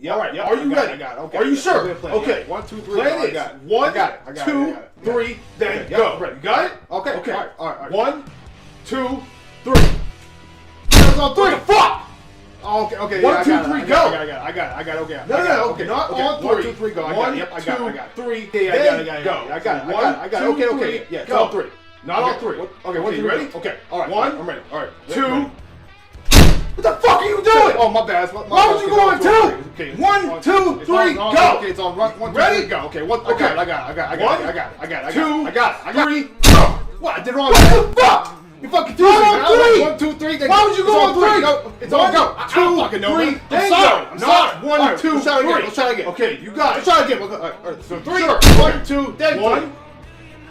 Yeah. All right. Yeah. Are you ready? I got it. Okay. Are you sure? Okay. Yeah. 1, 2, 3. Play I this. got it. 1, I got it. 2, 3. Then go. Ready. You got it? Okay. Okay. All right. 1, 2, 3. That's on 3. Fuck. Oh, okay. 1, 2, 3, go. I got it. Okay. No. Okay. Not on 3. 1, 2, 3, go. I got it. Yep. I got it. 3. Yeah. I got it. Okay. Yeah. It's on 3. Not on 3. Okay. 1, 2, you ready? Okay. All right. 1. I'm ready. All right. 2. What the fuck are you doing? Oh, my bad. Why would you go on 2? Okay. 1, 2, 3, go. Okay, it's on 1, 2, Ready? 3, go. Okay. I got it. 2, 3, go. What? I did wrong. What the fuck? You fucking confusing me. I'm on 3. 1, 2, 3. Then Why would you go on 3? No, it's on go. I don't fucking know. 2, 3, then go. I'm sorry. 1, 2, 3. Let's try again. Okay, you got it. Let's try again. All right. So 3. Sure. 1, 2, then 1,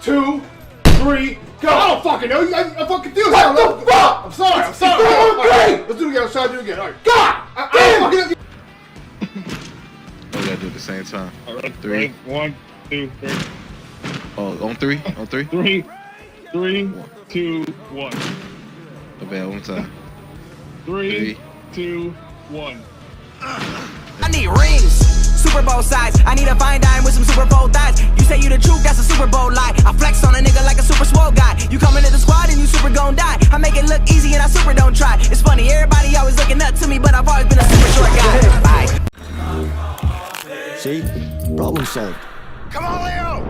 2, 3, go. I don't fucking know. I'm fucking confused. What the fuck? I'm sorry. It's 3 on 3. Let's do it again. Let's try to do it again. All right. God damn. Oh, we gotta do it at the same time. All right, 3. 1, 2, 3. Oh, on 3? On 3? 3, 2, 1. Okay, one time. 3, 2, 1. I need rings, Super Bowl size. I need a fine dime with some Super Bowl thighs. You say you the truth, that's a Super Bowl lie. I flex on a nigga like a super swole guy. You come into the squad and you super gon' die. I make it look easy and I super don't try. It's funny, everybody always looking up to me, but I've always been a super short guy. Bye. See? Problem solved. Come on, Leo!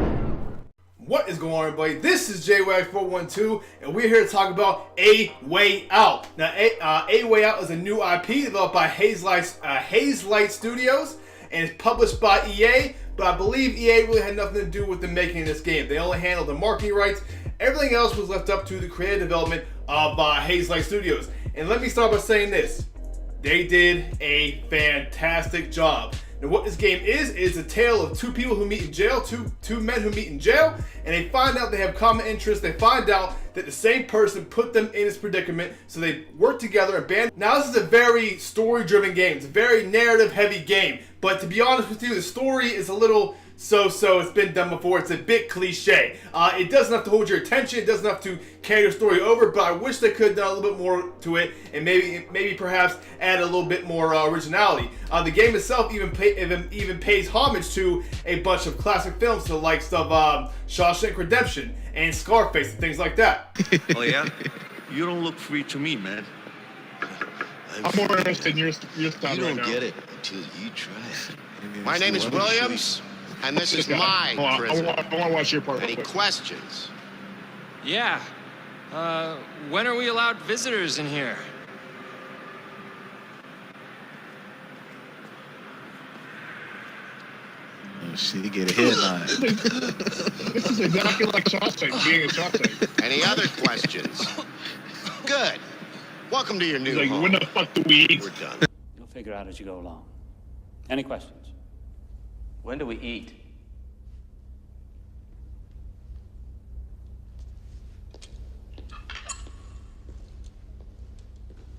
What is going on, everybody? This is JWAGS 412, and we're here to talk about A Way Out. Now, A Way Out is a new IP developed by Hazelight Studios, and it's published by EA, but I believe EA really had nothing to do with the making of this game. They only handled the marketing rights. Everything else was left up to the creative development of Hazelight Studios. And let me start by saying this. They did a fantastic job. Now, what this game is a tale of two people who meet in jail, two men who meet in jail, and they find out they have common interests. They find out that the same person put them in this predicament, so they work together and band. Now, this is a very story-driven game. It's a very narrative-heavy game, but to be honest with you, the story is a little so-so. It's been done before. It's a bit cliche. It doesn't have to hold your attention. It doesn't have to carry your story over, but I wish they could have done a little bit more to it and maybe perhaps add a little bit more originality. The game itself even pays homage to a bunch of classic films, to the likes of Shawshank Redemption and Scarface and things like that. Oh yeah? You don't look free to me, man. I'm more interested in your style You right don't now. get it until you try it. My name is Williams, and this is my prison. I want to watch your part. Any real quick. questions? Yeah. When are we allowed visitors in here? Oh, shit, he get a headline. This is exactly like Shawshank, being a Shawshank. Any other questions? Good. Welcome to your new He's like, home. when the fuck do we eat? We're done. You'll figure out as you go along. Any questions? When do we eat?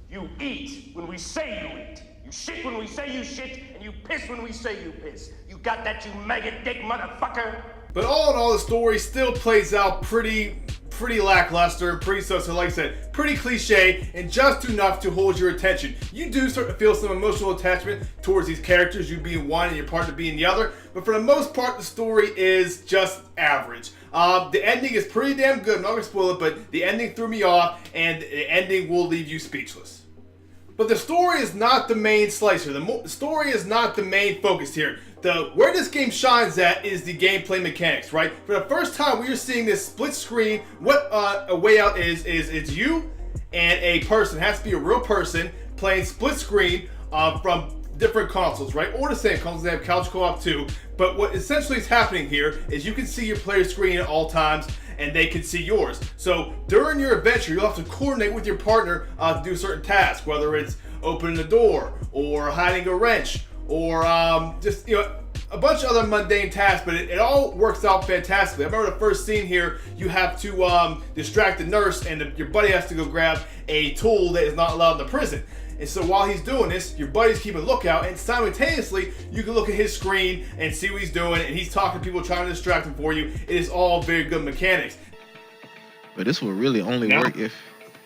You eat when we say you eat. You shit when we say you shit, and you piss when we say you piss. You got that, you maggot dick motherfucker? But all in all, the story still plays out pretty lackluster, pretty so like I said, pretty cliche, and just enough to hold your attention. You do start to feel some emotional attachment towards these characters, you being one and your partner being the other, but for the most part, the story is just average. The ending is pretty damn good. I'm not gonna spoil it, but the ending threw me off, and the ending will leave you speechless. But the story is not the main slicer. The story is not the main focus here. Where this game shines at is the gameplay mechanics, right? For the first time, we are seeing this split screen. What A Way Out is you and a person. It has to be a real person playing split screen from different consoles, right? Or the same consoles. They have couch co-op too. But what essentially is happening here is you can see your player's screen at all times, and they can see yours. So during your adventure, you'll have to coordinate with your partner to do certain tasks, whether it's opening the door or hiding a wrench or just, you know, a bunch of other mundane tasks, but it all works out fantastically. I remember the first scene here, you have to distract the nurse, and your buddy has to go grab a tool that is not allowed in the prison. And so while he's doing this, your buddy's keeping a lookout, and simultaneously, you can look at his screen and see what he's doing, and he's talking to people trying to distract him for you. It is all very good mechanics. But this will really only work if...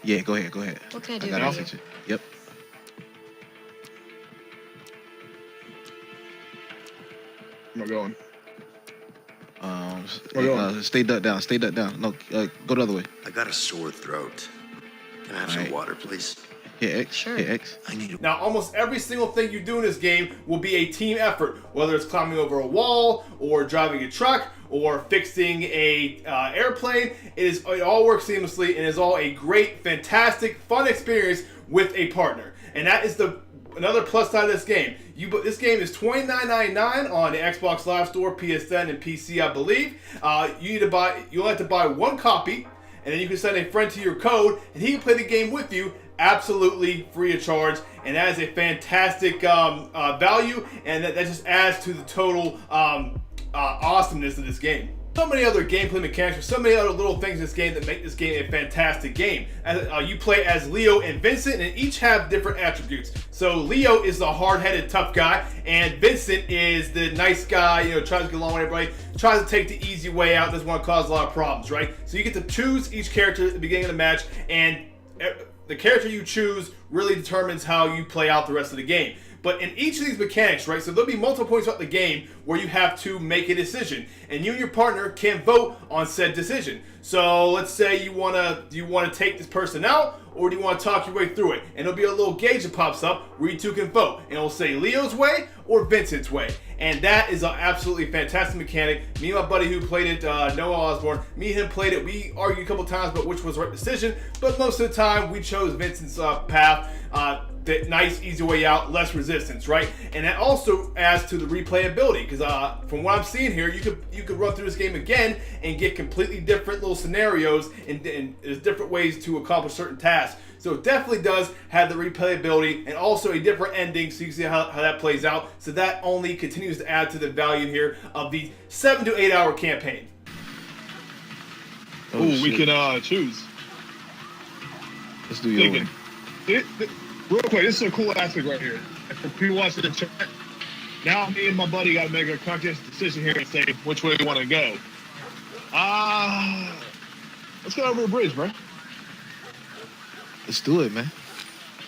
Yeah, go ahead. What can I do got for a you? picture. Yep. Am I going? Stay ducked down. Stay ducked down. No, go the other way. I got a sore throat. Can I have some water, please? Hit X. Sure. Hit X. Now, almost every single thing you do in this game will be a team effort, whether it's climbing over a wall, or driving a truck, or fixing a airplane. It all works seamlessly, and is all a great, fantastic, fun experience with a partner. And that is another plus side of this game. This game is $29.99 on the Xbox Live Store, PSN, and PC, I believe. You'll have to buy one copy, and then you can send a friend to your code, and he can play the game with you absolutely free of charge. And that is a fantastic value, and that just adds to the total awesomeness of this game. So many other gameplay mechanics, so many other little things in this game that make this game a fantastic game. You play as Leo and Vincent, and each have different attributes. So Leo is the hard-headed, tough guy, and Vincent is the nice guy, tries to get along with everybody, tries to take the easy way out, doesn't want to cause a lot of problems, right? So you get to choose each character at the beginning of the match, and the character you choose really determines how you play out the rest of the game. But in each of these mechanics, right, so there'll be multiple points throughout the game where you have to make a decision, and you and your partner can vote on said decision. So let's say do you want to take this person out, or do you want to talk your way through it? And there'll be a little gauge that pops up where you two can vote, and it'll say Leo's way or Vincent's way. And that is an absolutely fantastic mechanic. Me and my buddy who played it, Noah Osborne, me and him played it. We argued a couple times about which was the right decision, but most of the time we chose Vincent's path. The nice, easy way out, less resistance, right? And that also adds to the replayability, because from what I'm seeing here, you could run through this game again and get completely different little scenarios, and there's different ways to accomplish certain tasks. So it definitely does have the replayability, and also a different ending, so you can see how that plays out. So that only continues to add to the value here of the 7 to 8 hour campaign. We can choose. Let's do your way. Real quick, this is a cool aspect right here. For people watching the chat, now me and my buddy got to make a conscious decision here and say which way we want to go. Let's go over the bridge, bro. Let's do it, man.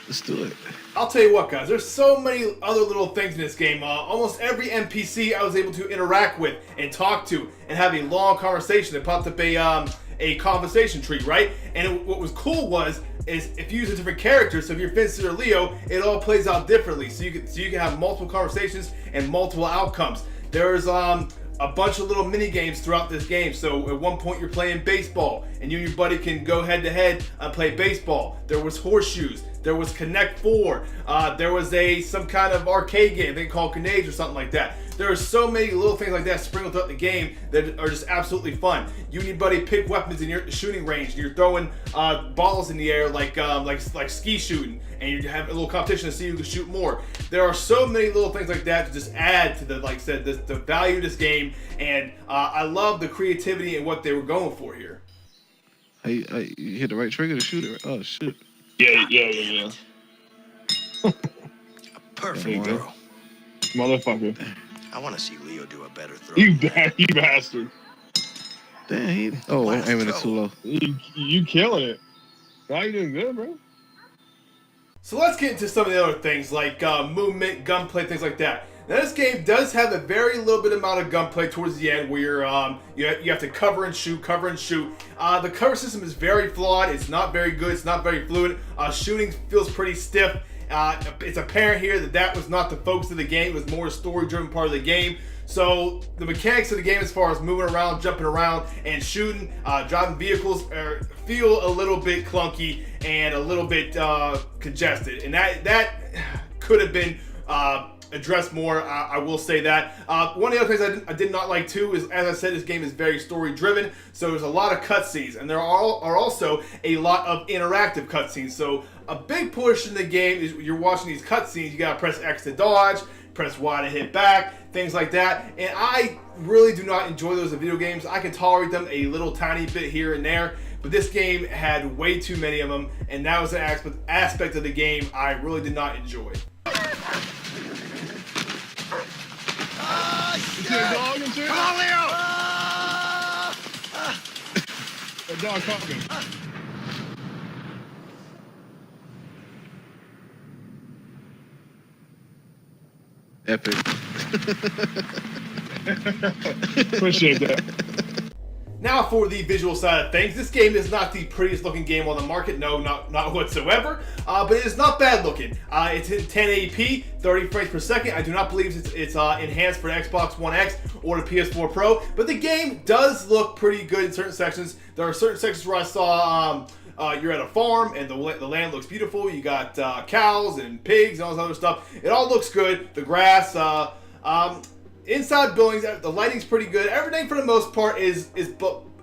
Let's do it. I'll tell you what, guys. There's so many other little things in this game. Almost every NPC I was able to interact with and talk to and have a long conversation. It popped up a conversation tree, right? And what was cool is if you use a different character, so if you're Vincent or Leo, it all plays out differently. So you can have multiple conversations and multiple outcomes. There's a bunch of little mini games throughout this game. So at one point you're playing baseball, and you and your buddy can go head to head and play baseball. There was horseshoes. There was Connect 4. There was some kind of arcade game, they called Grenades or something like that. There are so many little things like that sprinkled throughout the game that are just absolutely fun. You and your buddy pick weapons and you're at the shooting range, and you're throwing balls in the air like ski shooting, and you have a little competition to see who can shoot more. There are so many little things like that to just add to the value of this game, and I love the creativity and what they were going for here. Hey, you hit the right trigger to shoot it. Oh shit. Yeah. Perfect throw. Motherfucker. I want to see Leo do a better throw. You bastard. Damn, I'm aiming it too low. You killing it. Why you doing good, bro? So let's get into some of the other things like movement, gunplay, things like that. Now this game does have a very little bit amount of gunplay towards the end where you have to cover and shoot. The cover system is very flawed. It's not very good. It's not very fluid. Shooting feels pretty stiff. It's apparent here that was not the focus of the game. It was more a story-driven part of the game. So the mechanics of the game as far as moving around, jumping around, and shooting, driving vehicles feel a little bit clunky and a little bit congested. And that could have been addressed more, I will say that. One of the other things I did not like too is, as I said, this game is very story driven, so there's a lot of cutscenes, and there are also a lot of interactive cutscenes. So a big portion of the game is you're watching these cutscenes, you gotta press X to dodge, press Y to hit back, things like that, and I really do not enjoy those in video games. I can tolerate them a little tiny bit here and there, but this game had way too many of them, and that was an aspect of the game I really did not enjoy. Come on, Leo! That dog caught me. Epic. Appreciate that. Now for the visual side of things, this game is not the prettiest looking game on the market, no, not whatsoever, but it is not bad looking. It's in 1080p, 30 frames per second. I do not believe it's enhanced for Xbox One X or the PS4 Pro, but the game does look pretty good in certain sections. There are certain sections where I saw you're at a farm and the land looks beautiful. You got cows and pigs and all this other stuff. It all looks good. The grass, inside buildings, the lighting's pretty good. Everything for the most part is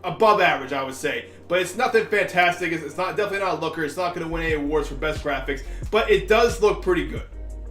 above average, I would say. But it's nothing fantastic. It's definitely not a looker. It's not going to win any awards for best graphics. But it does look pretty good.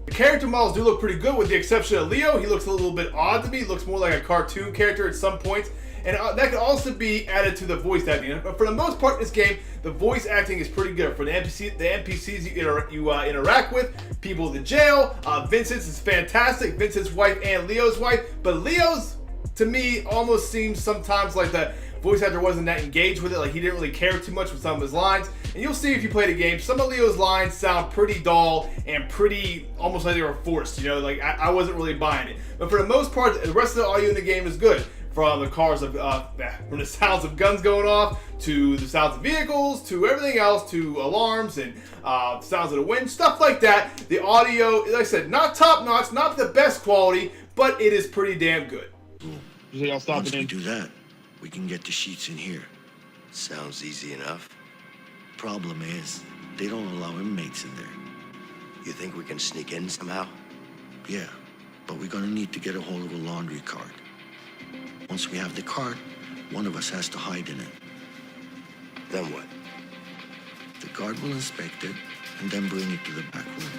The character models do look pretty good with the exception of Leo. He looks a little bit odd to me. He looks more like a cartoon character at some points. And that could also be added to the voice acting. But for the most part in this game, the voice acting is pretty good. For the NPCs you interact with, people in the jail, Vincent's is fantastic. Vincent's wife and Leo's wife. But Leo's, to me, almost seems sometimes like the voice actor wasn't that engaged with it. Like he didn't really care too much with some of his lines. And you'll see if you play the game, some of Leo's lines sound pretty dull and pretty almost like they were forced. You know, like I wasn't really buying it. But for the most part, the rest of the audio in the game is good. From the from the sounds of guns going off, to the sounds of vehicles, to everything else, to alarms and sounds of the wind, stuff like that. The audio, like I said, not top notch, not the best quality, but it is pretty damn good. Once we do that, we can get the sheets in here. Sounds easy enough. Problem is, they don't allow inmates in there. You think we can sneak in somehow? Yeah, but we're gonna need to get a hold of a laundry cart. Once we have the cart, one of us has to hide in it. Then what? The guard will inspect it and then bring it to the back room.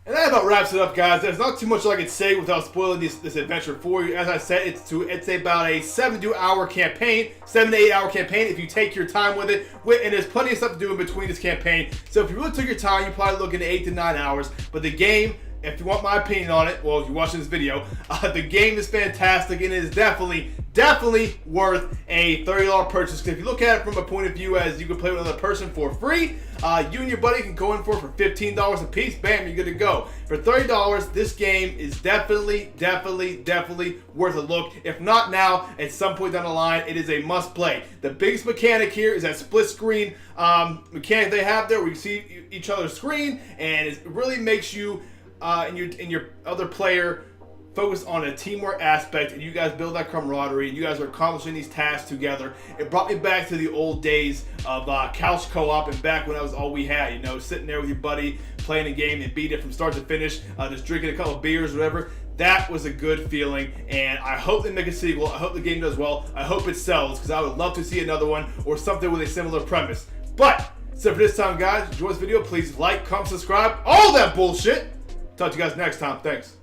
And that about wraps it up, guys. There's not too much I can say without spoiling this adventure for you. As I said, it's about a 7 to 8 hour campaign if you take your time with it. And there's plenty of stuff to do in between this campaign. So if you really took your time, you're probably looking at 8 to 9 hours. But the game, if you want my opinion on it, well, if you're watching this video, the game is fantastic and it is definitely worth a $30 purchase. Because if you look at it from a point of view as you can play with another person for free, you and your buddy can go in for $15 a piece. Bam, you're good to go. For $30, this game is definitely worth a look. If not now, at some point down the line, it is a must play. The biggest mechanic here is that split screen mechanic they have there where you see each other's screen, and it really makes you and your other player focus on a teamwork aspect, and you guys build that camaraderie, and you guys are accomplishing these tasks together. It brought me back to the old days of couch co-op, and back when that was all we had, you know, sitting there with your buddy, playing a game and beat it from start to finish, just drinking a couple of beers or whatever. That was a good feeling, and I hope they make a sequel. I hope the game does well. I hope it sells, because I would love to see another one or something with a similar premise. But, so for this time, guys, enjoy this video. Please like, comment, subscribe, all that bullshit. Talk to you guys next time. Thanks.